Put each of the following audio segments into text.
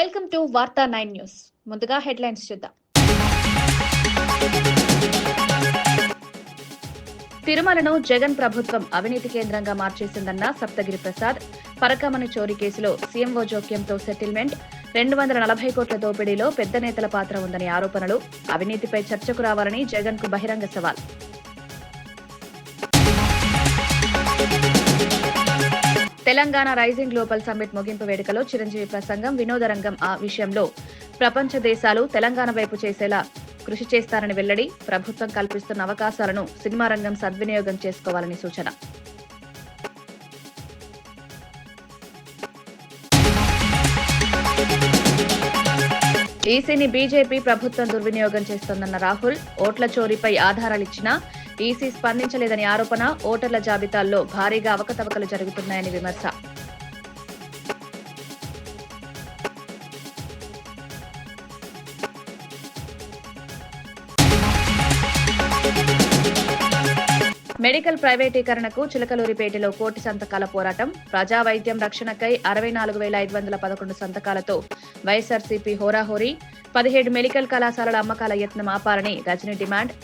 Welcome to వార్తా 9 news. ముందుగా headlines చూద్దాం. తిరుమలను జగన్ ప్రభుత్వం అవినీతి కేంద్రంగా మార్చేసిందన్న సప్తగిరి ప్రసాద్. పరకమని చోరీ కేసులో సీఎంఓ జోక్యంతో సెటిల్మెంట్. 240 కోట్ల దోపిడీలో పెద్ద నేతల పాత్ర ఉందని ఆరోపణలు. అవినీతిపై చర్చకు రావాలని జగన్ కు బహిరంగ సవాల్. తెలంగాణ రైజింగ్ గ్లోబల్ సమ్మిట్ ముగింపు వేడుకలో చిరంజీవి ప్రసంగం. వినోద రంగం ఆ విషయంలో ప్రపంచ దేశాలు తెలంగాణ వైపు చేసేలా కృషి చేస్తారని వెల్లడి. ప్రభుత్వం కల్పిస్తున్న అవకాశాలను సినిమా రంగం సద్వినియోగం చేసుకోవాలని సూచన. ఈసీని బీజేపీ ప్రభుత్వం దుర్వినియోగం చేస్తోందన్న రాహుల్. ఓట్ల చోరీపై ఆధారాలిచ్చినా ఈసీ స్పందించలేదని ఆరోపణ. ఓటర్ల జాబితాల్లో భారీగా అవకతవకలు జరుగుతున్నాయని విమర్శ. మెడికల్ ప్రైవేటీకరణకు చిలకలూరిపేటలో కోటి సంతకాల పోరాటం. ప్రజా వైద్యం రక్షణకై 64,511 సంతకాలతో వైఎస్ఆర్సీపీ హోరాహోరీ. 17 మెడికల్ కళాశాలల అమ్మకాల యత్నం ఆపాలని రజనీ డిమాండ్.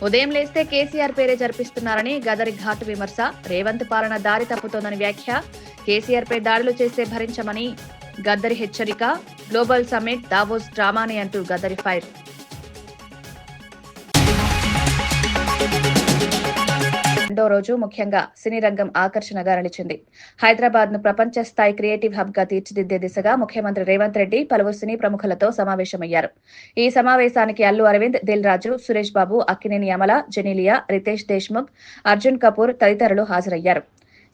ఉదయం లేస్తే కేసీఆర్ పేరే జరిపిస్తున్నారని గదరి ఘాటు విమర్శ. రేవంత్ పాలన దారి తప్పుతోందని వ్యాఖ్య. కేసీఆర్ పై దాడులు చేస్తే భరించమని గద్దరి హెచ్చరిక. గ్లోబల్ సమ్మిట్ దావోస్ డ్రామాని అంటూ గద్దరి ఫైర్. రెండో రోజు ముఖ్యంగా సినీ రంగం ఆకర్షణగా నిలిచింది. హైదరాబాద్ ను ప్రపంచ స్థాయి క్రియేటివ్ హబ్ గా తీర్చిదిద్దే దిశగా ముఖ్యమంత్రి రేవంత్ రెడ్డి పలువురు సినీ ప్రముఖులతో సమావేశమయ్యారు. ఈ సమావేశానికి అల్లు అరవింద్, దిల్ రాజు, సురేష్ బాబు, అక్కినేని అమల, జెనీలియా, రితేష్ దేశ్ముఖ్, అర్జున్ కపూర్ తదితరులు హాజరయ్యారు.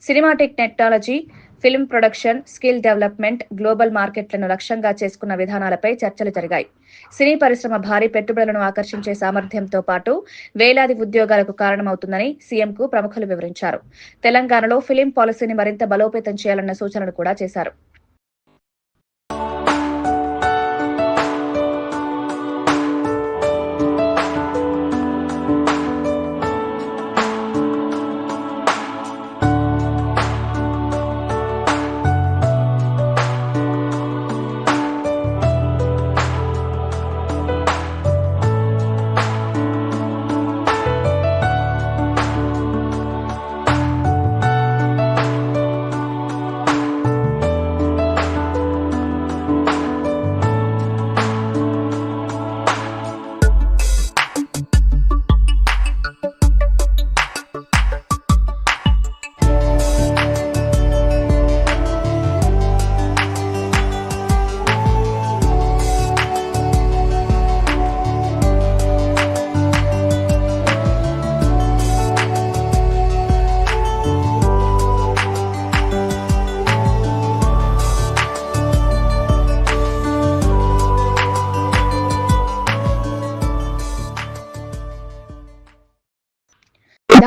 Cinematic technology, film production, skill development, global మార్కెట్లను లక్ష్యంగా చేసుకున్న విధానాలపై చర్చలు జరిగాయి. సినీ పరిశ్రమ భారీ పెట్టుబడులను ఆకర్షించే సామర్థ్యంతో పాటు వేలాది ఉద్యోగాలకు కారణమవుతుందని సీఎంకు ప్రముఖులు వివరించారు. తెలంగాణలో ఫిలిం పాలసీని మరింత బలోపేతం చేయాలన్న సూచనలు కూడా చేశారు.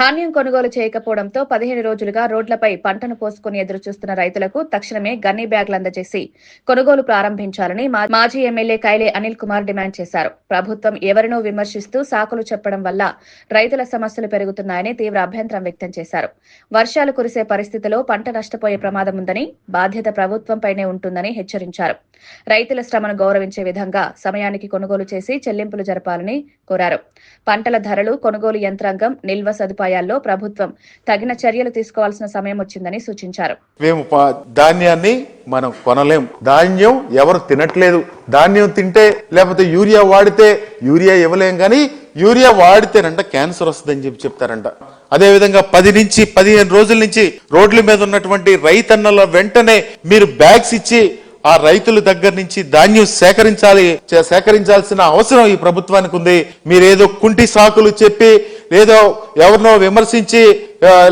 ధాన్యం కొనుగోలు చేయకపోవడంతో 15 రోజులుగా రోడ్లపై పంటను పోసుకుని ఎదురుచూస్తున్న రైతులకు తక్షణమే గన్నీ బ్యాగులు అందజేసి కొనుగోలు ప్రారంభించాలని మాజీ ఎమ్మెల్యే కైలే అనిల్ కుమార్ డిమాండ్ చేశారు. ప్రభుత్వం ఎవరినో విమర్శిస్తూ సాకులు చెప్పడం వల్ల రైతుల సమస్యలు పెరుగుతున్నాయని తీవ్ర అభ్యంతరం వ్యక్తం చేశారు. వర్షాలు కురిసే పరిస్థితిలో పంట నష్టపోయే ప్రమాదం ఉందని, బాధ్యత ప్రభుత్వంపైనే ఉంటుందని హెచ్చరించారు. రైతుల శ్రమను గౌరవించే విధంగా సమయానికి కొనుగోలు చేసి చెల్లింపులు జరపాలని కోరారు. పంటల ధరలు, కొనుగోలు యంత్రాంగం, నిల్వ సదుపాయాల్లో ప్రభుత్వం తగిన చర్యలు తీసుకోవాల్సిన సమయం వచ్చిందని సూచించారు. మేము ధాన్యాన్ని మనం కొనలేం, ధాన్యం ఎవరు తినట్లేదు. ధాన్యం తింటే లేకపోతే యూరియా వాడితే యూరియా ఇవ్వలేం, కానీ యూరియా వాడితేనంట క్యాన్సర్ వస్తుందని చెప్తారంట. అదేవిధంగా 10 నుంచి 15 రోజుల నుంచి రోడ్ల మీద ఉన్నటువంటి రైతన్నల వెంటనే మీరు బ్యాగ్స్ ఇచ్చి ఆ రైతుల దగ్గర నుంచి ధాన్యం సేకరించాల్సిన అవసరం ఈ ప్రభుత్వానికి ఉంది. మీరేదో కుంటి సాకులు చెప్పి, లేదో ఎవరినో విమర్శించి,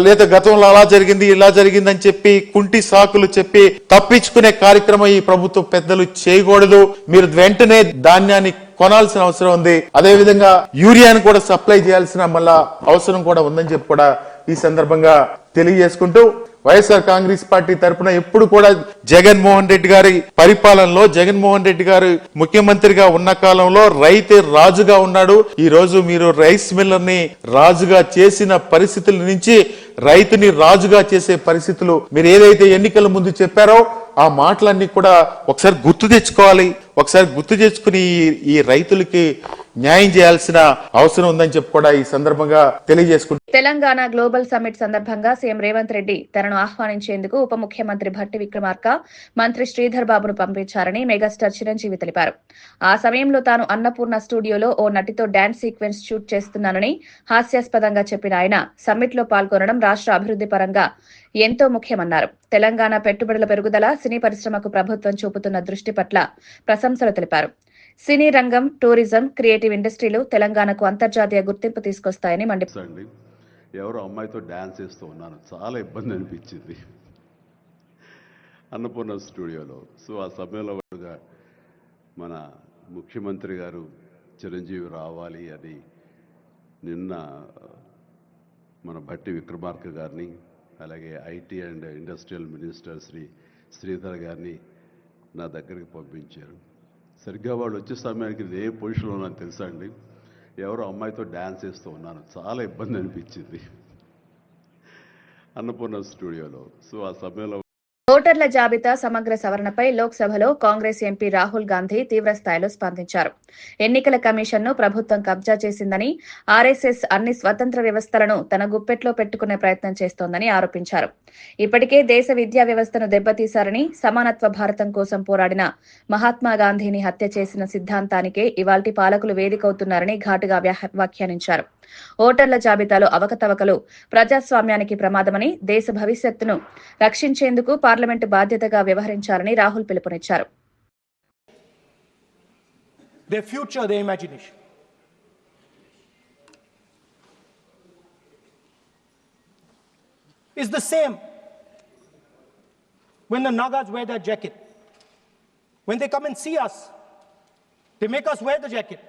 లేదా గతంలో అలా జరిగింది ఇలా జరిగిందని చెప్పి కుంటి సాకులు చెప్పి తప్పించుకునే కార్యక్రమం ఈ ప్రభుత్వ పెద్దలు చేయకూడదు. మీరు వెంటనే ధాన్యాన్ని కొనాల్సిన అవసరం ఉంది. అదే విధంగా యూరియాను కూడా సప్లై చేయాల్సిన మళ్ళా అవసరం కూడా ఉందని చెప్పి కూడా ఈ సందర్భంగా తెలియజేసుకుంటూ వైఎస్ఆర్ కాంగ్రెస్ పార్టీ తరఫున ఎప్పుడు కూడా జగన్మోహన్ రెడ్డి గారి పరిపాలనలో జగన్మోహన్ రెడ్డి గారు ముఖ్యమంత్రిగా ఉన్న కాలంలో రైతే రాజుగా ఉన్నాడు. ఈ రోజు మీరు రైస్ మిల్లర్ ని రాజుగా చేసిన పరిస్థితుల నుంచి రైతుని రాజుగా చేసే పరిస్థితులు మీరు ఏదైతే ఎన్నికల ముందు చెప్పారో ఆ మాటలన్నీ కూడా ఒకసారి గుర్తు తెచ్చుకోవాలి. ఒకసారి గుర్తు తెచ్చుకుని ఈ రైతులకి న్యాయం చేయాల్సిన అవసరం ఉందని చెప్పి కూడా ఈ సందర్భంగా తెలియజేసుకుంటున్నారు. తెలంగాణ గ్లోబల్ సమ్మిట్ సందర్భంగా సీఎం రేవంత్ రెడ్డి తనను ఆహ్వానించేందుకు ఉప ముఖ్యమంత్రి భట్టి విక్రమార్క, మంత్రి శ్రీధర్ బాబును పంపించారని మెగాస్టార్ చిరంజీవి తెలిపారు. ఆ సమయంలో తాను అన్నపూర్ణ స్టూడియోలో ఓ నటితో డాన్స్ సీక్వెన్స్ షూట్ చేస్తున్నానని హాస్యాస్పదంగా చెప్పిన ఆయన సమ్మిట్ లో పాల్గొనడం రాష్ట్ర అభివృద్ధి పరంగా ఎంతో ముఖ్యమన్నారు. తెలంగాణ పెట్టుబడుల పెరుగుదల, సినీ పరిశ్రమకు ప్రభుత్వం చూపుతున్న దృష్టి పట్ల ప్రశంసలు తెలిపారు. సినీ రంగం, టూరిజం, క్రియేటివ్ ఇండస్ట్రీలు తెలంగాణకు అంతర్జాతీయ గుర్తింపు తీసుకొస్తాయని అండి. ఎవరో అమ్మాయితో డ్యాన్స్ చేస్తూ ఉన్నాను, చాలా ఇబ్బంది అనిపించింది అన్నపూర్ణ స్టూడియోలో. సో ఆ సమయంలో మన ముఖ్యమంత్రి గారు చిరంజీవి రావాలి అని నిన్న మన భట్టి విక్రమార్క గారిని, అలాగే IT and industrial minister Sridhar గారిని నా దగ్గరికి పంపించారు. సరిగ్గా వాళ్ళు వచ్చే సమయానికి ఏ పొజిషన్లో ఉన్నాను తెలుసా అండి, ఎవరో అమ్మాయితో డ్యాన్స్ చేస్తూ ఉన్నాను, చాలా ఇబ్బంది అనిపించింది అన్నపూర్ణ స్టూడియోలో. సో ఆ సమయంలో ఓటర్ల జాబితా సమగ్ర సవరణపై లోక్సభలో కాంగ్రెస్ ఎంపీ రాహుల్ గాంధీ తీవ్రస్థాయిలో స్పందించారు. ఎన్నికల కమిషన్ను ప్రభుత్వం కబ్జా చేసిందని, ఆర్ఎస్ఎస్ అన్ని స్వతంత్ర వ్యవస్థలను తన గుప్పెట్లో పెట్టుకునే ప్రయత్నం చేస్తోందని ఆరోపించారు. ఇప్పటికే దేశ విద్యా వ్యవస్థను దెబ్బతీశారని, సమానత్వ భారతం కోసం పోరాడిన మహాత్మా గాంధీని హత్య చేసిన సిద్ధాంతానికే ఇవాల్టి పాలకులు వేదికవుతున్నారని ఘాటుగా వ్యాఖ్యానించారు. ఓటర్ల జాబితాలో అవకతవకలు ప్రజాస్వామ్యానికి ప్రమాదమని, దేశ భవిష్యత్తును రక్షించేందుకు పార్లమెంటు బాధ్యతగా వ్యవహరించాలని రాహుల్ పిలుపునిచ్చారు. Their future, their imagination. Is the same when the Nagas wear their jacket. When they come and see us, they make us wear the jacket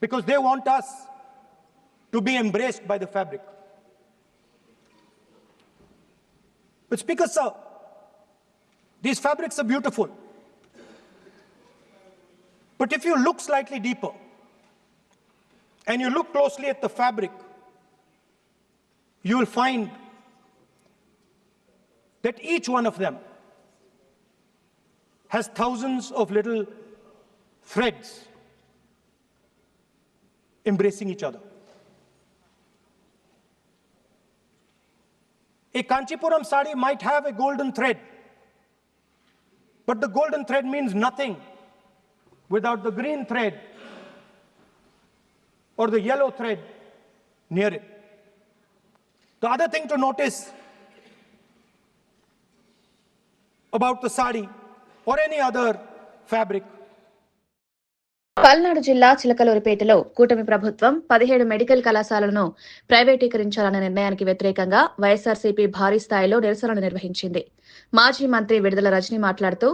because they want us to be embraced by the fabric. But Speaker Sir, these fabrics are beautiful. But if you look slightly deeper and you look closely at the fabric, you will find that each one of them has thousands of little threads embracing each other. A Kanchipuram sari might have a golden thread, but the golden thread means nothing without the green thread or the yellow thread near it. The other thing to notice about the sari or any other fabric, Palnadu జిల్లా చిలకలూరిపేటలో కూటమి ప్రభుత్వం 17 medical కళాశాలలను ప్రైవేటీకరించాలనే నిర్ణయానికి వ్యతిరేకంగా వైఎస్సార్సీపీ భారీ స్థాయిలో నిరసనలు నిర్వహించింది. మాజీ మంత్రి విడుదల రజని మాట్లాడుతూ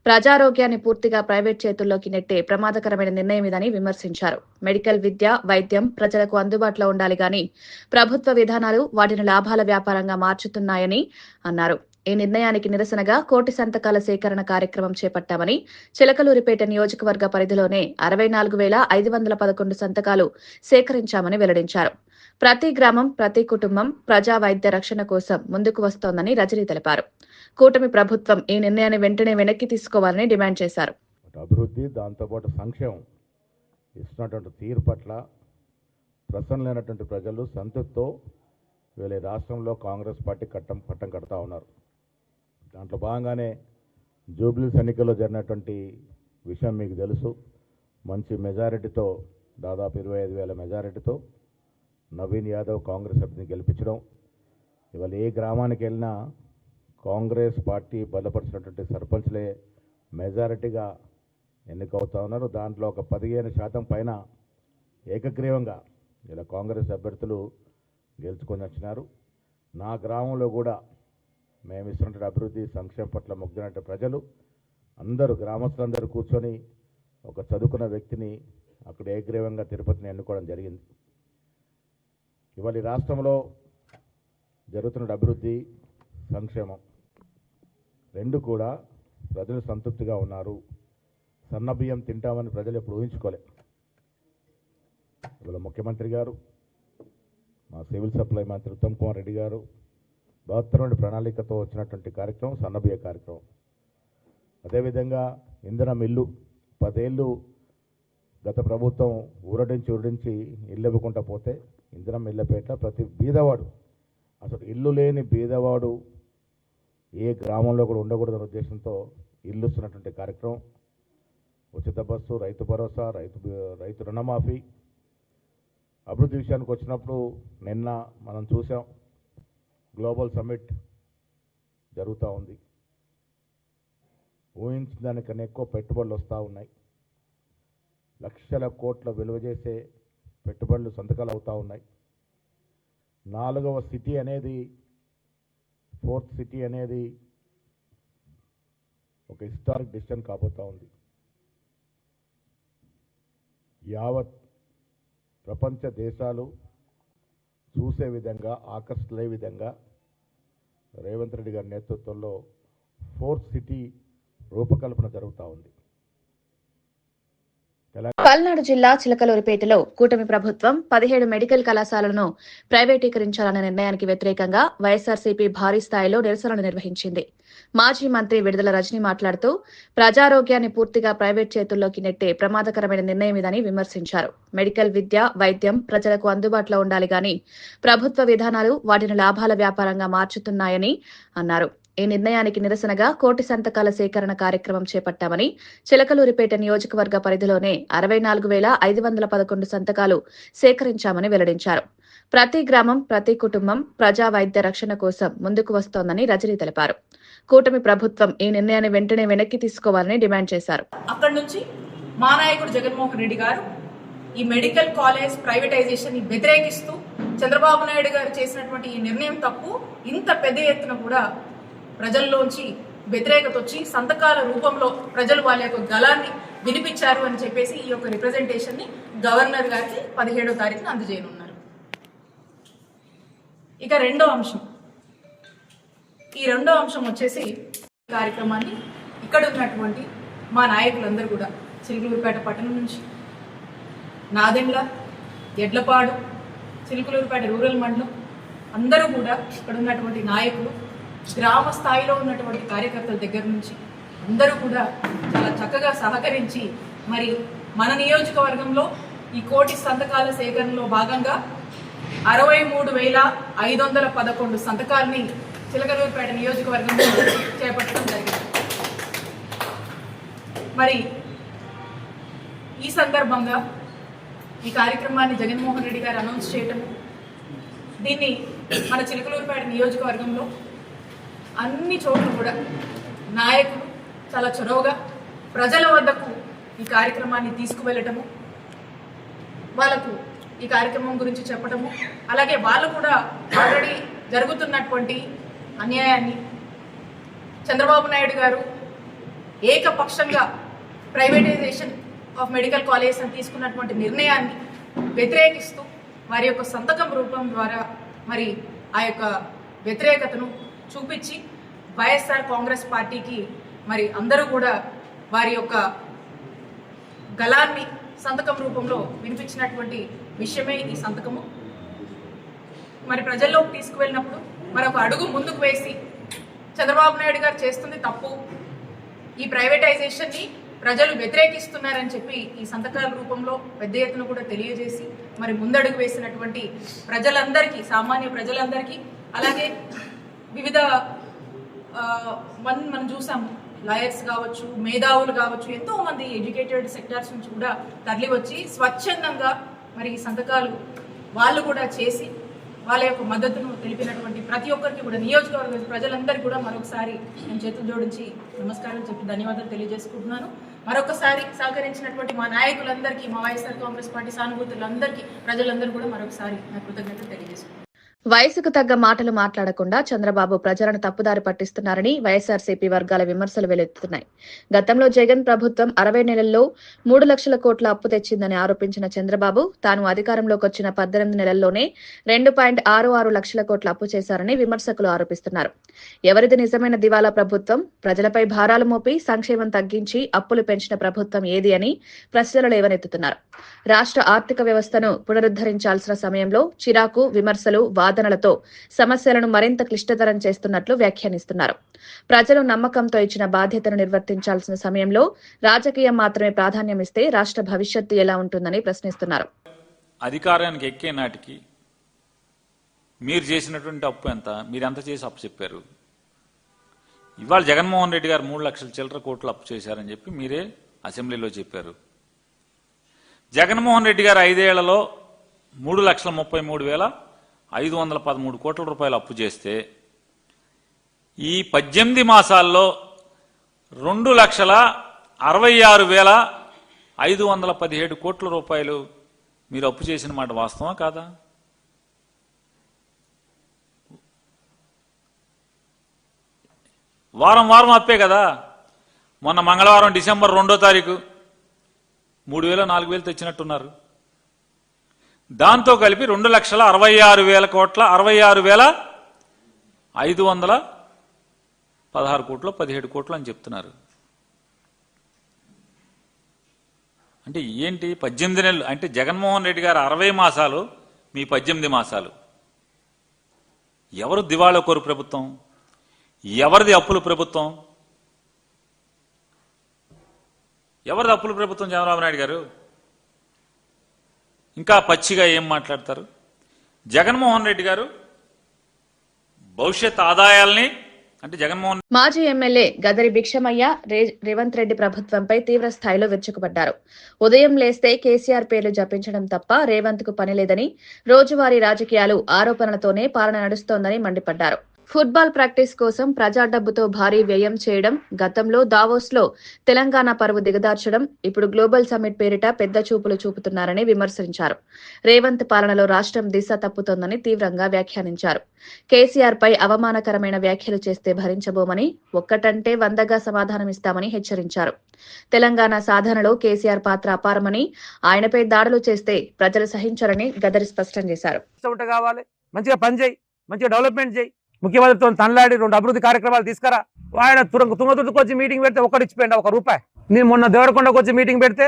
ప్రజారోగ్యాన్ని పూర్తిగా ప్రైవేట్ చేతుల్లోకి నెట్టే ప్రమాదకరమైన నిర్ణయం ఇదని విమర్శించారు. మెడికల్ విద్య, వైద్యం ప్రజలకు అందుబాటులో ఉండాలి గాని ప్రభుత్వ విధానాలు వాటిని లాభాల వ్యాపారంగా మార్చుతున్నాయని అన్నారు. ఈ నిర్ణయానికి నిరసనగా 1 కోటి సంతకాల సేకరణ కార్యక్రమం చేపట్టామని, చిలకలూరిపేట నియోజకవర్గ పరిధిలోనే 64,511 సంతకాలు సేకరించామని వెల్లడించారు. ప్రతి గ్రామం, ప్రతి కుటుంబం ప్రజా వైద్య రక్షణ కోసం ముందుకు వస్తోందని రజని తెలిపారు. కూటమి ప్రభుత్వం ఈ నిర్ణయాన్ని వెంటనే వెనక్కి తీసుకోవాలని డిమాండ్ చేశారు. అభివృద్ధి, దాంతోపాటు సంక్షేమం ఇస్తున్నటువంటి తీరు పట్ల ప్రసన్న లేనటువంటి ప్రజలు సంతృప్తితో వీళ్ళ రాష్ట్రంలో కాంగ్రెస్ పార్టీ పట్టం కడతా ఉన్నారు. దాంట్లో భాగంగానే జూబ్లీస్ ఎన్నికల్లో జరిగినటువంటి విషయం మీకు తెలుసు. మంచి మెజారిటీతో, దాదాపు 25,000 మెజారిటీతో నవీన్ యాదవ్ కాంగ్రెస్ అభ్యర్థిని గెలిపించడం. ఇవాళ ఏ గ్రామానికి వెళ్ళినా కాంగ్రెస్ పార్టీ బలపరిచినటువంటి సర్పంచ్లే మెజారిటీగా ఎన్నికవుతా ఉన్నారు. దాంట్లో ఒక 15% పైన ఏకగ్రీవంగా ఇలా కాంగ్రెస్ అభ్యర్థులు గెలుచుకొని వచ్చినారు. నా గ్రామంలో కూడా మేము ఇస్తున్నటువంటి అభివృద్ధి, సంక్షేమం పట్ల మొగ్గినట్టు ప్రజలు అందరూ, గ్రామస్తులందరూ కూర్చొని ఒక చదువుకున్న వ్యక్తిని అక్కడ ఏకగ్రీవంగా తిరుపతిని ఎన్నుకోవడం జరిగింది. ఇవాళ ఈ రాష్ట్రంలో జరుగుతున్న అభివృద్ధి, సంక్షేమం రెండు కూడా ప్రజలు సంతృప్తిగా ఉన్నారు. సన్నబియ్యం తింటామని ప్రజలు ఎప్పుడు ఊహించుకోలే. ఇవాళ ముఖ్యమంత్రి గారు, మా సివిల్ సప్లై మంత్రి ఉత్తమ్ కుమార్ రెడ్డి గారు బృహత్తరమైన ప్రణాళికతో వచ్చినటువంటి కార్యక్రమం సన్నబియ్య కార్యక్రమం. అదేవిధంగా ఇంధనం ఇల్లు 10 ఏళ్ళు గత ప్రభుత్వం ఊరడించి ఇల్లు ఇవ్వకుండా పోతే ఇంధనం ఇళ్ళపేట ప్రతి బీదవాడు, అసలు ఇల్లు లేని బీదవాడు ఏ గ్రామంలో కూడా ఉండకూడదనే ఉద్దేశంతో ఇల్లు ఇస్తున్నటువంటి కార్యక్రమం. ఉచిత బస్సు, రైతు భరోసా, రైతు రుణమాఫీ. అభివృద్ధి విషయానికి వచ్చినప్పుడు నిన్న మనం చూసాం, గ్లోబల్ సమ్మిట్ జరుగుతూ ఉంది. ఊహించిన దానికన్నా ఎక్కువ పెట్టుబడులు వస్తూ ఉన్నాయి. లక్షల కోట్ల విలువ చేసే పెట్టుబడులు సంతకాలు అవుతూ ఉన్నాయి. 4వ సిటీ అనేది, 4th సిటీ అనేది ఒక హిస్టారిక్ డిసిషన్ కాబోతూ ఉంది. యావత్ ప్రపంచ దేశాలు చూసే విధంగా, ఆకర్షితులయ్యే విధంగా రేవంత్ రెడ్డి గారి నేతృత్వంలో 4th సిటీ రూపకల్పన జరుగుతూ ఉంది. పల్నాడు జిల్లా చిలకలూరిపేటలో కూటమి ప్రభుత్వం 17 మెడికల్ కళాశాలలను ప్రైవేటీకరించాలనే నిర్ణయానికి వ్యతిరేకంగా వైఎస్సార్సీపీ భారీ స్థాయిలో నిరసనలు నిర్వహించింది. మాజీ మంత్రి విడుదల రజని మాట్లాడుతూ ప్రజారోగ్యాన్ని పూర్తిగా ప్రైవేట్ చేతుల్లోకి నెట్టే ప్రమాదకరమైన నిర్ణయం ఇదని విమర్శించారు. మెడికల్ విద్య, వైద్యం ప్రజలకు అందుబాటులో ఉండాలి గాని ప్రభుత్వ విధానాలు వాటిని లాభాల వ్యాపారంగా మార్చుతున్నాయని అన్నారు. ఈ నిర్ణయానికి నిరసనగా 1 కోటి సంతకాల సేకరణ కార్యక్రమం చేపట్టామని, చిలకలూరిపేట నియోజకవర్గ పరిధిలోనే 64,511 సంతకాలు సేకరించామని వెల్లడించారు. ప్రతి గ్రామం, ప్రతి కుటుంబం ప్రజా వైద్య రక్షణ కోసం ముందుకు వస్తోందని రజని తెలిపారు. కూటమి ప్రభుత్వం ఈ నిర్ణయాన్ని వెంటనే వెనక్కి తీసుకోవాలని డిమాండ్ చేశారు. అక్కడి నుంచి మా నాయకుడు జగన్మోహన్ రెడ్డి గారు ఈ మెడికల్ కాలేజ్ ప్రైవేటైజేషన్ ని వ్యతిరేకిస్తూ చంద్రబాబు నాయుడు గారు చేసినటువంటి ఈ నిర్ణయం తప్పు, ఇంత పెద్ద ఎత్తున కూడా ప్రజల్లోంచి వ్యతిరేకత వచ్చి సంతకాల రూపంలో ప్రజలు వాళ్ళ యొక్క గళాన్ని వినిపించారు అని చెప్పేసి ఈ యొక్క రిప్రజెంటేషన్ ని గవర్నర్ గారికి 17వ తారీఖున అందజేయనున్నారు. ఇక రెండో అంశం వచ్చేసి కార్యక్రమాన్ని ఇక్కడ ఉన్నటువంటి మా నాయకులందరూ కూడా చిలుకలూరుపేట పట్టణం నుంచి నాదెండ్ల, ఎడ్లపాడు, చిలుకలూరుపేట రూరల్ మండలం అందరూ కూడా ఇక్కడ ఉన్నటువంటి నాయకులు, గ్రామ స్థాయిలో ఉన్నటువంటి కార్యకర్తల దగ్గర నుంచి అందరూ కూడా చాలా చక్కగా సహకరించి మరి మన నియోజకవర్గంలో ఈ 1 కోటి సంతకాల సేకరణలో భాగంగా 63,511 సంతకాలని చిలకలూరుపేట నియోజకవర్గంలో చేపట్టడం జరిగింది. మరి ఈ సందర్భంగా ఈ కార్యక్రమాన్ని జగన్మోహన్ రెడ్డి గారు అనౌన్స్ చేయటం, దీన్ని మన చిలకలూరుపేట నియోజకవర్గంలో అన్ని చోట్ల కూడా నాయకులు చాలా చొరవగా ప్రజల వద్దకు ఈ కార్యక్రమాన్ని తీసుకువెళ్ళటము, వాళ్ళకు ఈ కార్యక్రమం గురించి చెప్పటము, అలాగే వాళ్ళు కూడా ఆల్రెడీ జరుగుతున్నటువంటి అన్యాయాన్ని, చంద్రబాబు నాయుడు గారు ఏకపక్షంగా ప్రైవేటైజేషన్ ఆఫ్ మెడికల్ కాలేజ్ అని తీసుకున్నటువంటి నిర్ణయాన్ని వ్యతిరేకిస్తూ వారి యొక్క సంతకం రూపం ద్వారా మరి ఆ యొక్క వ్యతిరేకతను చూపించి వైఎస్ఆర్ కాంగ్రెస్ పార్టీకి మరి అందరూ కూడా వారి యొక్క గళాన్ని సంతకం రూపంలో వినిపించినటువంటి విషయమే ఈ సంతకము. మరి ప్రజల్లోకి తీసుకువెళ్ళినప్పుడు మరొక అడుగు ముందుకు వేసి చంద్రబాబు నాయుడు గారు చేస్తుంది తప్పు, ఈ ప్రైవేటైజేషన్ని ప్రజలు వ్యతిరేకిస్తున్నారని చెప్పి ఈ సంతకాల రూపంలో పెద్ద ఎత్తున కూడా తెలియజేసి మరి ముందడుగు వేసినటువంటి ప్రజలందరికీ, సామాన్య ప్రజలందరికీ, అలాగే వివిధ మనం చూసాము, లాయర్స్ కావచ్చు, మేధావులు కావచ్చు, ఎంతో మంది ఎడ్యుకేటెడ్ సెక్టార్స్ నుంచి కూడా తరలి వచ్చి స్వచ్ఛందంగా మరి ఈ సంతకాలు వాళ్ళు కూడా చేసి వాళ్ళ యొక్క మద్దతును తెలిపినటువంటి ప్రతి ఒక్కరికి కూడా, నియోజకవర్గ ప్రజలందరికీ కూడా మరొకసారి నేను చేతులు జోడించి నమస్కారం చెప్పి ధన్యవాదాలు తెలియజేసుకుంటున్నాను. మరొకసారి సహకరించినటువంటి మా నాయకులందరికీ, మా వైఎస్ఆర్ కాంగ్రెస్ పార్టీ సానుభూతులందరికీ, ప్రజలందరూ కూడా మరొకసారి నా కృతజ్ఞతలు తెలియజేసుకుంటున్నాను. వయసుకు తగ్గ మాటలు మాట్లాడకుండా చంద్రబాబు ప్రజలను తప్పుదారి పట్టిస్తున్నారని వైఎస్ఆర్సీపీ వర్గాల విమర్శలు వెల్లువెత్తుతున్నాయి. గతంలో జగన్ ప్రభుత్వం 60 నెలల్లో 3 లక్షల కోట్ల అప్పు తెచ్చిందని ఆరోపించిన చంద్రబాబు తాను అధికారంలోకి వచ్చిన 18 నెలల్లోనే 2.66 లక్షల కోట్ల అప్పు చేశారని విమర్శకులు ఆరోపిస్తున్నారు. ఎవరిది నిజమైన దివాలా ప్రభుత్వం? ప్రజలపై భారాలు మోపి సంక్షేమం తగ్గించి అప్పులు పెంచిన ప్రభుత్వం ఏది అని ప్రశ్నలు లేవనెత్తుతున్నారు. రాష్ట్ర ఆర్థిక వ్యవస్థను పునరుద్ధరించాల్సిన సమయంలో చిరాకు, విమర్శలు, వాదనలతో సమస్యలను మరింత క్లిష్టతరం చేస్తున్నట్లు వ్యాఖ్యానిస్తున్నారు. ప్రజలు నమ్మకంతో ఇచ్చిన బాధ్యతను నిర్వర్తించాల్సిన సమయంలో రాజకీయం మాత్రమే ప్రాధాన్యమిస్తే రాష్ట్ర భవిష్యత్తు ఎలా ఉంటుందని ప్రశ్నిస్తున్నారు. అధికారానికి ఎక్కే నాటికి మీరు చేసినటువంటి అప్పు ఎంత, మీరు ఎంత చేసి అప్పు చెప్పారు? ఇవాళ జగన్మోహన్ రెడ్డి గారు 3 లక్షల చిల్లర కోట్లు అప్పు చేశారని చెప్పి మీరే అసెంబ్లీలో చెప్పారు. జగన్మోహన్ రెడ్డి గారు 5 ఏళ్లలో 3,33,513 కోట్ల రూపాయలు అప్పు చేస్తే ఈ 18 మాసాల్లో 2,66,517 కోట్ల రూపాయలు మీరు అప్పు చేసిన మాట వాస్తవా కాదా? వారం వారం అప్పే కదా. మొన్న మంగళవారం డిసెంబర్ 2వ తారీఖు 3,000 4,000 తెచ్చినట్టున్నారు. దాంతో కలిపి 2,66,000 కోట్ల 66,516 కోట్లు 17 కోట్లు అని చెప్తున్నారు. అంటే ఏంటి 18 నెలలు అంటే జగన్మోహన్ రెడ్డి గారు 60 మాసాలు, మీ 18 మాసాలు. ఎవరు దివాళా కోరు ప్రభుత్వం? ఎవరిది అప్పుల ప్రభుత్వం? ఎవరిది అప్పుల ప్రభుత్వం? చంద్రబాబు నాయుడు గారు ఇంకా పచ్చిగా ఏం మాట్లాడతారు? జగన్మోహన్ రెడ్డి గారు భవిష్యత్ ఆదాయాల్ని అంటే జగన్మోహన్ మాజీ ఎమ్మెల్యే గదరి భిక్షమయ్య రేవంత్ రెడ్డి ప్రభుత్వంపై తీవ్ర స్థాయిలో విరుచుకుపడ్డారు. ఉదయం లేస్తే కేసీఆర్ పేర్లు జపించడం తప్ప రేవంత్ కు పని లేదని, రోజువారీ రాజకీయాలు ఆరోపణలతోనే పాలన నడుస్తోందని మండిపడ్డారు. ఫుట్బాల్ ప్రాక్టీస్ కోసం ప్రజా డబ్బుతో భారీ వ్యయం చేయడం, గతంలో దావోస్ లో తెలంగాణ పరువు దిగదార్చడం, ఇప్పుడు గ్లోబల్ సమ్మిట్ పేరిట పెద్ద చూపులు చూపుతున్నారని విమర్శించారు. రేవంత్ పాలనలో రాష్ట్రం దిశ తప్పుతోందని తీవ్రంగా వ్యాఖ్యానించారు. కేసీఆర్ పై అవమానకరమైన వ్యాఖ్యలు చేస్తే భరించబోమని, ఒక్కటంటే 100గా సమాధానమిస్తామని హెచ్చరించారు. తెలంగాణ సాధనలో కేసీఆర్ పాత్ర అపారమని, ఆయనపై దాడులు చేస్తే ప్రజలు సహించరని గదరి స్పష్టం చేశారు. మంచిగా పని చేయి, మంచిగా డెవలప్మెంట్ చేయి, ముఖ్యమంత్రితో తనలాడి 2 అభివృద్ధి కార్యక్రమాలు తీసుకురా. ఆయన తుంగతుర్తికి వచ్చి మీటింగ్ పెడితే ఒకటి ఇచ్చిపోయింది ₹1. నేను మొన్న దేవరకొండకు వచ్చి మీటింగ్ పెడితే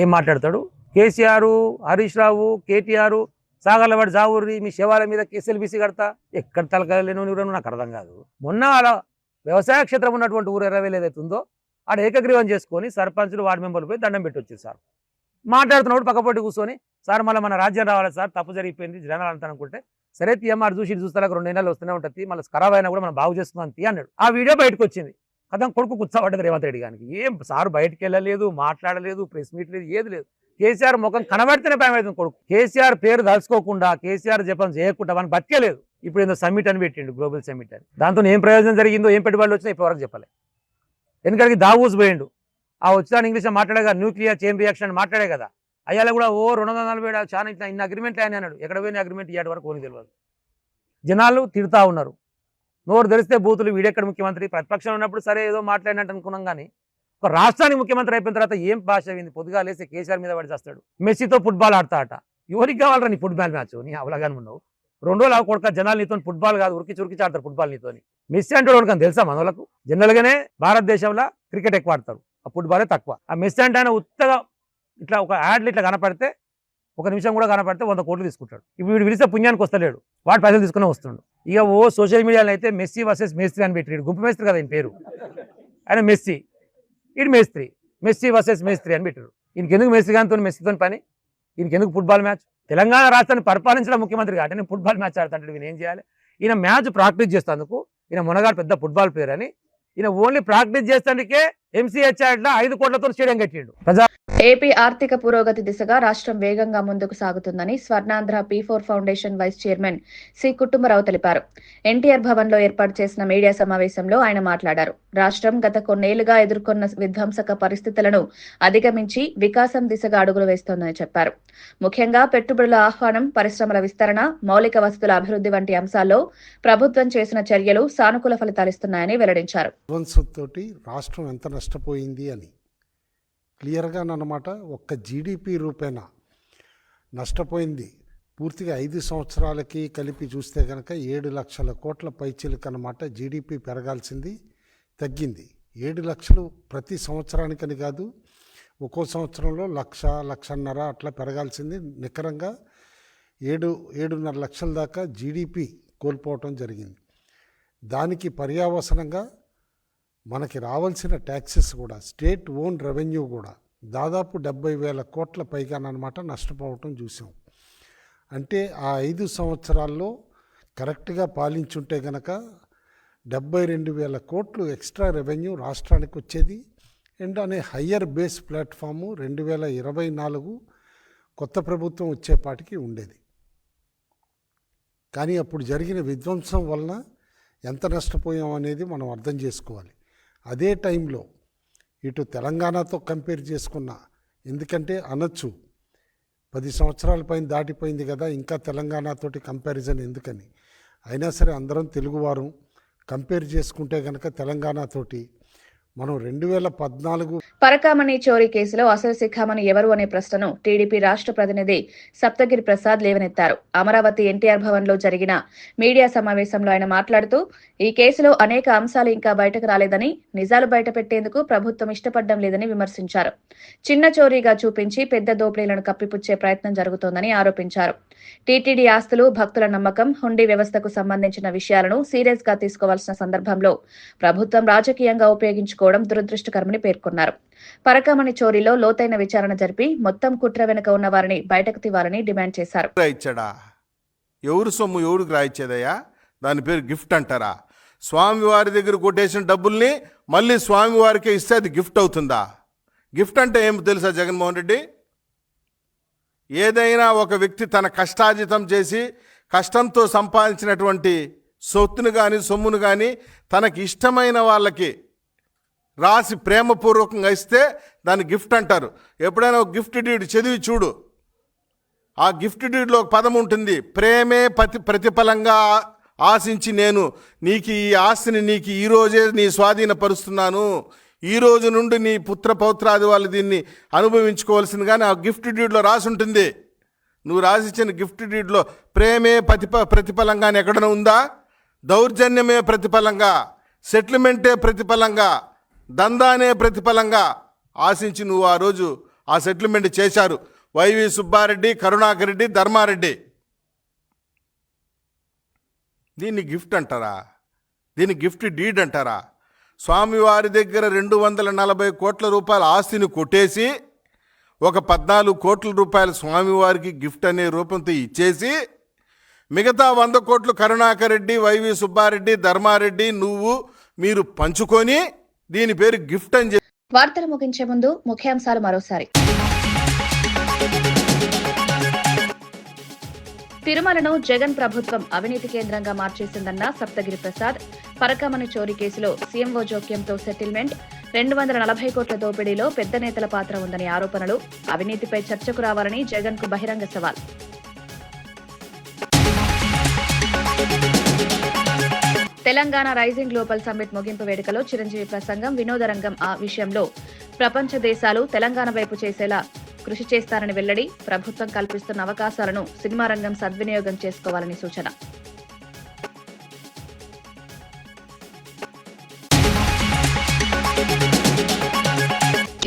ఏం మాట్లాడతాడు? కేసీఆర్, హరీష్ రావు, కేటీఆర్ సాగర్లవాడి జావూరి మీ శివాల మీద కేసీఎల్బీసీ కడతా, ఎక్కడ తలకలేను నాకు అర్థం కాదు. మొన్న అలా వ్యవసాయ క్షేత్రం ఉన్నటువంటి ఊరు 20,000 ఏదైతే ఉందో ఆడ ఏకగ్రీవం చేసుకొని సర్పంచులు, వార్డు మెంబర్లు పోయి దండం పెట్టి వచ్చారు. సార్ మాట్లాడుతున్నప్పుడు పక్కపొట్టి కూర్చొని సార్ మళ్ళీ మన రాజ్యం రావాలి సార్, తప్పు జరిగిపోయింది జనాలు అంతా అనుకుంటే, సరే తీయమ్మారు చూస్తాక 2 నెలలు వస్తూనే ఉంటుంది, మళ్ళీ ఖరాబ్ అయినా కూడా మనం బాగు చేస్తున్నాం తీ అన్నాడు. ఆ వీడియో బయటకు వచ్చింది. అతను కొడుకు కూర్చోబడ్డది రేవంత్ రెడ్డి గారికి. ఏం సార్ బయటకు వెళ్ళలేదు, మాట్లాడలేదు, ప్రెస్ మీట్ లేదు, ఏది లేదు. కేసీఆర్ ముఖం కనబడితేనే భయం అవుతుంది కొడుకు. కేసీఆర్ పేరు దలుచుకోకుండా, కేసీఆర్ జపం చేయకుండా మనం బతికేలేదు. ఇప్పుడు ఏదో సమ్మిట్ అని పెట్టిండు, గ్లోబల్ సమ్మిట్ అని. దాంతో ఏం ప్రయోజనం జరిగిందో, ఏం పెట్టుబడులు వచ్చినా ఇప్పటివరకు చెప్పలే. ఎందుకంటే దావూస్ పోయిండు, ఆ వచ్చిన ఇంగ్లీష్లో మాట్లాడేగా, న్యూక్లియర్ చైన్ రియాక్షన్ అని మాట్లాడే కదా. అయ్యాల కూడా 240 చాలా ఇన్ని అగ్రిమెంట్లు అని అన్నాడు. ఎక్కడ పోయిన అగ్రిమెంట్ ఇయ్యాడు వరకు ఓని తెలియదు. జనాలు తిడతా ఉన్నారు. నోరు తెరిస్తే బూతులు. వీడెక్కడ ముఖ్యమంత్రి? ప్రతిపక్షం ఉన్నప్పుడు సరే ఏదో మాట్లాడినట్టు అనుకున్నాం, కానీ ఒక రాష్ట్రానికి ముఖ్యమంత్రి అయిపోయిన తర్వాత ఏం భాష అయింది? పొద్దుగా లేస్తే కేసీఆర్ మీద పడి చేస్తాడు. మెస్సీతో ఫుట్బాల్ ఆడతా అట. ఎవరికి కావాలరా నీ ఫుట్బాల్ మ్యాచ్? నీ అవలాగానే ఉన్నావు. 2 రోజులు కొడుక జనాలు నీతో ఫుట్బాల్ కాదు, ఉరికి చురికి ఆడతారు ఫుట్బాల్ నీతో. మెస్సీ అంటే వాడికి తెలుసా మనోళ్ళకు? జనరల్గానే భారతదేశంలో క్రికెట్ ఎక్కువ ఆడతారు, ఆ ఫుట్బాలే తక్కువ. ఆ మెస్సీ అంటే ఆయన ఉత్తగా ఇట్లా ఒక యాడ్లు ఇట్లా కనపడితే, 1 నిమిషం కూడా కనపడితే 100 కోట్లు తీసుకుంటాడు. ఇప్పుడు వీడు పిలిస్తే పుణ్యానికి వస్తలేడు, వాడు పైసలు తీసుకునే వస్తుండు. ఇక సోషల్ మీడియాలో అయితే మెస్సీ వర్సెస్ మేస్త్రి అని పెట్టాడు. గుంపు మేస్త్రి కదా ఆయన పేరు, ఆయన మెస్సీ, ఇది మేస్త్రి. మెస్సీ వర్సెస్ మేస్త్రి అని పెట్టారు. ఈయనకెందుకు మెస్సీ గానితో మెస్సీతో పని? ఈయనకెందుకు ఫుట్బాల్ మ్యాచ్? తెలంగాణ రాష్ట్రాన్ని పరిపాలించడం ముఖ్యమంత్రి కాబట్టి నేను ఫుట్బాల్ మ్యాచ్ ఆడుతుంటాడు. ఈయన ఏం చేయాలి? ఈయన మ్యాచ్ ప్రాక్టీస్ చేస్తేందుకు, ఈయన మునగాడు పెద్ద ఫుట్బాల్ ప్లేయర్ అని, ఈయన ఓన్లీ ప్రాక్టీస్ చేసేందుకే MCH 5 కోట్లతో స్టేడియం కట్టిండు. ఏపీ ఆర్థిక పురోగతి దిశగా రాష్ట్రం వేగంగా ముందుకు సాగుతుందని Swarnandhra P4 foundation vice chairman C Kutumbarao తెలిపారు. ఎన్టీఆర్ భవన్ లో ఏర్పాటు చేసిన మీడియా సమావేశంలో ఆయన మాట్లాడారు. రాష్ట్రం గత కొన్నేళ్లుగా ఎదుర్కొన్న విధ్వంసక పరిస్థితులను అధిగమించి వికాసం దిశగా అడుగులు వేస్తోందని చెప్పారు. ముఖ్యంగా పెట్టుబడుల ఆహ్వానం, పరిశ్రమల విస్తరణ, మౌలిక వసతుల అభివృద్ధి వంటి అంశాల్లో ప్రభుత్వం చేసిన చర్యలు సానుకూల ఫలితాలిస్తున్నాయని వెల్లడించారు. విధ్వంసంతోటి రాష్ట్రం ఎంత నష్టపోయింది అని క్లియర్గా అన్నమాట. ఒక్క జీడిపి రూపేణా నష్టపోయింది. పూర్తిగా 5 సంవత్సరాలకి కలిపి చూస్తే కనుక 7 లక్షల కోట్ల పైచిలకు అన్నమాట. జీడిపి పెరగాల్సింది తగ్గింది. 7 లక్షలు ప్రతి సంవత్సరానికని కాదు, ఒక్కో సంవత్సరంలో 1,00,000-1,50,000 అట్లా పెరగాల్సింది. నికరంగా 7-7.5 లక్షల దాకా జీడిపి కోల్పోవటం జరిగింది. దానికి పర్యావసనంగా మనకి రావాల్సిన ట్యాక్సెస్ కూడా, స్టేట్ ఓన్ రెవెన్యూ కూడా దాదాపు 70,000 కోట్ల పైగానమాట నష్టపోవటం చూసాం. అంటే ఆ 5 సంవత్సరాల్లో కరెక్ట్గా పాలించుంటే కనుక 72,000 కోట్లు ఎక్స్ట్రా రెవెన్యూ రాష్ట్రానికి వచ్చేది. అండ్ అనే హయ్యర్ బేస్ ప్లాట్ఫాము 2024 కొత్త ప్రభుత్వం వచ్చేపాటికి ఉండేది. కానీ అప్పుడు జరిగిన విధ్వంసం వలన ఎంత నష్టపోయాం అనేది మనం అర్థం చేసుకోవాలి. అదే టైంలో ఇటు తెలంగాణతో కంపేర్ చేసుకున్నా, ఎందుకంటే అనొచ్చు 10 సంవత్సరాల పైన దాటిపోయింది కదా, ఇంకా తెలంగాణతోటి కంపారిజన్ ఎందుకని. అయినా సరే అందరం తెలుగువారు కంపేర్ చేసుకుంటే కనుక తెలంగాణతోటి మనం 2014 పరకామణి చోరీ కేసులో అసలు శిఖామణి ఎవరు అనే ప్రశ్నను టీడీపీ రాష్ట్ర ప్రతినిధి సప్తగిరి ప్రసాద్ లేవనెత్తారు. అమరావతి ఎన్టీఆర్ భవన్ లో జరిగిన మీడియా సమావేశంలో ఆయన మాట్లాడుతూ, ఈ కేసులో అనేక అంశాలు ఇంకా బయటకు రాలేదని, నిజాలు బయటపెట్టేందుకు ప్రభుత్వం ఇష్టపడడం లేదని విమర్శించారు. చిన్న చోరీగా చూపించి పెద్ద దోపిడీలను కప్పిపుచ్చే ప్రయత్నం జరుగుతోందని ఆరోపించారు. టీటీడీ ఆస్తులు, భక్తుల నమ్మకం, హుండీ వ్యవస్థకు సంబంధించిన విషయాలను సీరియస్ గా తీసుకోవాల్సిన సందర్భంలో ప్రభుత్వం రాజకీయంగా ఉపయోగించుకోవడం దురదృష్టకరమని పేర్కొన్నారు. పరకామణి చోరీలో లోతైన విచారణ జరిపి మొత్తం కుట్ర వెనుక ఉన్న వారిని బయటకు తీవాలని డిమాండ్ చేశారు. రాయిచ్చాడా? ఎవరు సొమ్ము ఎవరికి రాయిచ్చేదయ్యా? దాని పేరు గిఫ్ట్ అంటారా? స్వామివారి దగ్గర కొట్టేసిన డబ్బుల్ని మళ్ళీ స్వామివారికే ఇస్తే అది గిఫ్ట్ అవుతుందా? గిఫ్ట్ అంటే ఏం తెలుసా జగన్మోహన్ రెడ్డి? ఏదైనా ఒక వ్యక్తి తన కష్టార్జితం చేసి కష్టంతో సంపాదించినటువంటి సొత్తును కానీ సొమ్మును కానీ తనకి ఇష్టమైన వాళ్ళకి రాసి ప్రేమపూర్వకంగా ఇస్తే దాన్ని గిఫ్ట్ అంటారు. ఎప్పుడైనా ఒక గిఫ్ట్ డీడ్ చదివి చూడు. ఆ గిఫ్ట్ డీడ్లో ఒక పదం ఉంటుంది, ప్రేమే ప్రతిఫలంగా ఆశించి నేను నీకు ఈ ఆస్తిని నీకు ఈరోజే నీ స్వాధీనపరుస్తున్నాను, ఈ రోజు నుండి నీ పుత్ర పౌత్రాది వాళ్ళు దీన్ని అనుభవించుకోవాల్సింది. కానీ ఆ గిఫ్ట్ డీడ్లో రాసి ఉంటుంది. నువ్వు రాసిచ్చిన గిఫ్ట్ డీడ్లో ప్రేమే ప్రతిఫలంగా ఎక్కడైనా ఉందా? దౌర్జన్యమే ప్రతిఫలంగా, సెటిల్మెంటే ప్రతిఫలంగా, దందానే ప్రతిఫలంగా ఆశించి నువ్వు ఆ రోజు ఆ సెటిల్మెంట్ చేశారు వైవి సుబ్బారెడ్డి, కరుణాకర్ రెడ్డి, ధర్మారెడ్డి. దీన్ని గిఫ్ట్ అంటారా? దీన్ని గిఫ్ట్ డీడ్ అంటారా? స్వామివారి దగ్గర 240 కోట్ల రూపాయల ఆస్తిని కొట్టేసి ఒక 14 కోట్ల రూపాయల స్వామివారికి గిఫ్ట్ అనే రూపంతో ఇచ్చేసి మిగతా 100 కోట్లు కరుణాకర్ రెడ్డి, వైవి సుబ్బారెడ్డి, ధర్మారెడ్డి మీరు పంచుకొని దీని పేరు గిఫ్ట్ అని చెప్పి. వార్తలు ముగించే ముందు ముఖ్యాంశాలు మరోసారి. తిరుమలను జగన్ ప్రభుత్వం అవినీతి కేంద్రంగా మార్చేసిందన్న సప్తగిరి ప్రసాద్. పరకామణి చోరీ కేసులో సీఎంఓ జోక్యంతో సెటిల్మెంట్. 240 కోట్ల దోపిడీలో పెద్ద నేతల పాత్ర ఉందని ఆరోపణలు. అవినీతిపై చర్చకు రావాలని జగన్ కు బహిరంగ సవాల్. తెలంగాణ రైజింగ్ గ్లోబల్ సమ్మిట్ ముగింపు వేడుకలో చిరంజీవి ప్రసంగం. వినోద రంగం ఆ విషయంలో ప్రపంచ దేశాలు తెలంగాణ వైపు చేసేలా కృషి చేస్తారని వెల్లడి. ప్రభుత్వం కల్పిస్తున్న అవకాశాలను సినిమా రంగం సద్వినియోగం చేసుకోవాలని సూచన.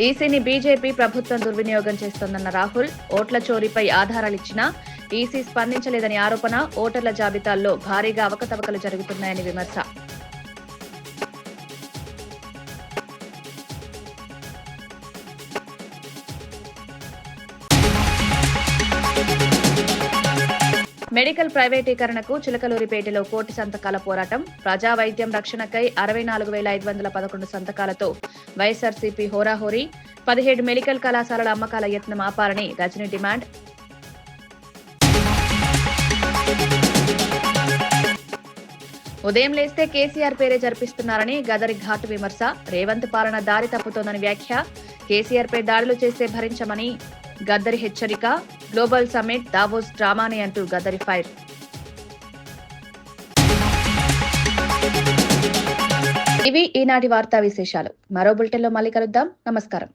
ఈసీని బీజేపీ ప్రభుత్వం దుర్వినియోగం చేస్తోందన్న రాహుల్. ఓట్ల చోరీపై ఆధారాలిచ్చినా ఈసీ స్పందించలేదని ఆరోపణ. ఓటర్ల జాబితాల్లో భారీగా అవకతవకలు జరుగుతున్నాయని విమర్శ. మెడికల్ ప్రైవేటీకరణకు చిలకలూరిపేటలో కోటి సంతకాల పోరాటం. ప్రజా వైద్యం రక్షణకై 64,511 సంతకాలతో వైఎస్ఆర్సీపీ హోరాహోరీ. 17 మెడికల్ కళాశాలల అమ్మకాల యత్నం ఆపాలని రజనీ డిమాండ్. ఉదయం లేస్తే కేసీఆర్ పేరే జరిపిస్తున్నారని గదరి ఘాటు విమర్శ. రేవంత్ పాలన దారి తప్పుతోందని వ్యాఖ్య. కేసీఆర్ పై దాడులు చేస్తే భరించమని గద్దరి హెచ్చరిక. గ్లోబల్ సమ్మిట్ దావోస్ డ్రామానే అంటూ గద్దరి ఫైర్. ఇవి ఈనాటి వార్తా విశేషాలు. మరో బులెటిన్లో మళ్ళీ కలుద్దాం. నమస్కారం.